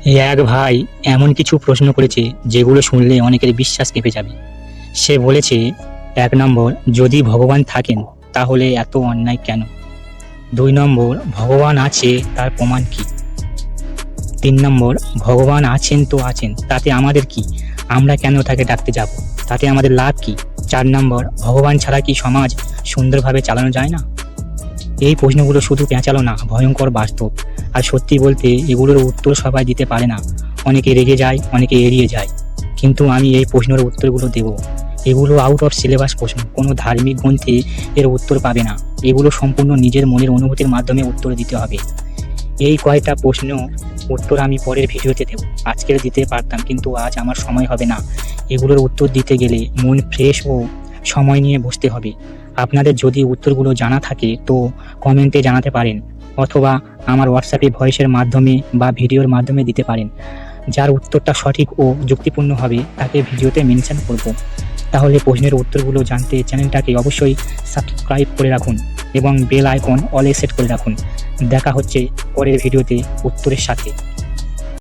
এক ভাই এমন কিছু প্রশ্ন করেছে যেগুলো শুনলে অনেকের বিশ্বাস কেঁপে যাবে। সে বলেছে, ১ নম্বর, যদি ভগবান থাকেন তাহলে এত অন্যায় কেন? ২ নম্বর, ভগবান আছে তার প্রমাণ কি? ৩ নম্বর, ভগবান আছেন তো আছেন, তাতে আমাদের কি? আমরা কেন তাকে ডাকতে যাব? তাতে আমাদের লাভ কি? ৪ নম্বর, ভগবান ছাড়া কি সমাজ সুন্দরভাবে চালানো যায় না? এই প্রশ্নগুলো শুধু পেঁচালো না, ভয়ঙ্কর বাস্তব। আর সত্যি বলতে এগুলোর উত্তর সবাই দিতে পারে না। অনেকে রেগে যায়, অনেকে এড়িয়ে যায়। কিন্তু আমি এই প্রশ্নের উত্তরগুলো দেব। এগুলো আউট অফ সিলেবাস প্রশ্ন, কোনো ধার্মিক গ্রন্থে এর উত্তর পাবে না। এগুলো সম্পূর্ণ নিজের মনের অনুভূতির মাধ্যমে উত্তর দিতে হবে। এই কয়টা প্রশ্ন উত্তর আমি পরের ভিডিওতে দেব। আজকের দিতে পারতাম, কিন্তু আজ আমার সময় হবে না। এগুলোর উত্তর দিতে গেলে মন ফ্রেশ ও সময় নিয়ে বসতে হবে। আপনাদের যদি উত্তরগুলো জানা থাকে তো কমেন্টে জানাতে পারেন, অথবা আমার হোয়াটসঅ্যাপে ভয়েসের মাধ্যমে বা ভিডিওর মাধ্যমে দিতে পারেন। যার উত্তরটা সঠিক ও যুক্তিপূর্ণ হবে তাকে ভিডিওতে মেনশন করব। তাহলে প্রশ্নের উত্তরগুলো জানতে চ্যানেলটাকে অবশ্যই সাবস্ক্রাইব করে রাখুন এবং বেল আইকন অলে সেট করে রাখুন। দেখা হচ্ছে পরের ভিডিওতে উত্তরের সাথে।